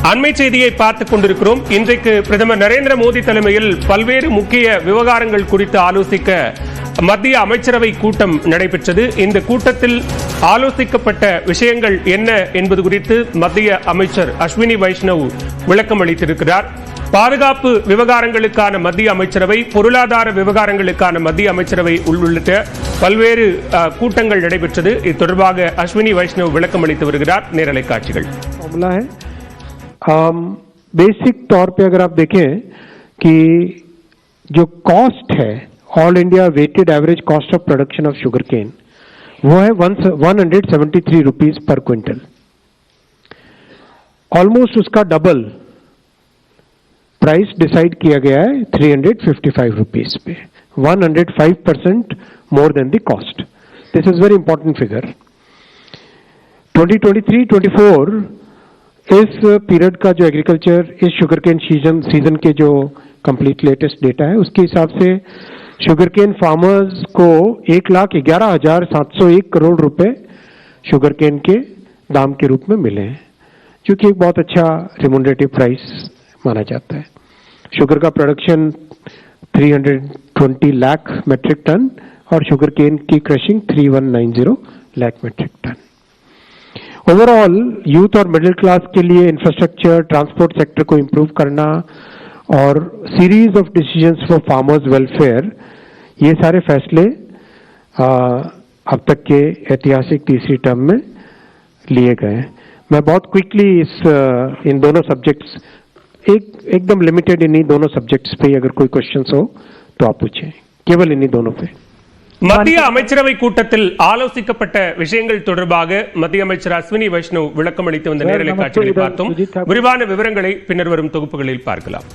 அண்மை செய்தியை பார்த்துக் கொண்டிருக்கிறோம். இன்றைக்கு பிரதமர் நரேந்திர மோடி தலைமையில் பல்வேறு முக்கிய விவகாரங்கள் குறித்து ஆலோசிக்க மத்திய அமைச்சரவை கூட்டம் நடைபெற்றது. இந்த கூட்டத்தில் ஆலோசிக்கப்பட்ட விஷயங்கள் என்ன என்பது குறித்து மத்திய அமைச்சர் அஸ்வினி வைஷ்ணவ் விளக்கம் அளித்திருக்கிறார். பாதுகாப்பு விவகாரங்களுக்கான மத்திய அமைச்சரவை, பொருளாதார விவகாரங்களுக்கான மத்திய அமைச்சரவை உள்ளிட்ட பல்வேறு கூட்டங்கள் நடைபெற்றது. இது தொடர்பாக அஸ்வினி வைஷ்ணவ் விளக்கம் அளித்து வருகிறார். நேரலை காட்சிகள். बेसिक तौर पे अगर आप देखें कि जो कॉस्ट है all India weighted average cost of production of sugarcane वो है 173 रुपीज पर क्विंटल. ऑलमोस्ट उसका डबल प्राइस डिसाइड किया गया है 355 रुपीज पे, 105% more than the cost. This is very important figure. 2023-24 इस पीरियड का जो एग्रीकल्चर इस शुगर केन सीजन के जो कंप्लीट लेटेस्ट डेटा है उसके हिसाब से शुगर केन फार्मर्स को 1,11,701 करोड़ रुपए शुगर केन के दाम के रूप में मिले हैं, जो कि एक बहुत अच्छा रिम्यूनरेटिव प्राइस माना जाता है. शुगर का प्रोडक्शन 320 लाख मेट्रिक टन और शुगर केन की crushing 3190 lakh metric tonne. Overall youth और मिडिल क्लास के लिए इंफ्रास्ट्रक्चर, ट्रांसपोर्ट सेक्टर को इंप्रूव करना और series of decisions for farmers welfare, ये सारे फैसले अब तक के ऐतिहासिक तीसरी टर्म में लिए गए हैं. मैं बहुत क्विकली इन दोनों सब्जेक्ट्स एकदम लिमिटेड इन्हीं दोनों सब्जेक्ट्स पे अगर कोई क्वेश्चंस हो तो आप पूछें, केवल इन्हीं दोनों पे. மத்திய அமைச்சரவை கூட்டத்தில் ஆலோசிக்கப்பட்ட விஷயங்கள் தொடர்பாக மத்திய அமைச்சர் அஸ்வினி வைஷ்ணவ் விளக்கம் அளித்து வந்த நேரலை காட்சிகளை பார்த்தோம். விரிவான விவரங்களை பின்னர் வரும் தொகுப்புகளில் பார்க்கலாம்.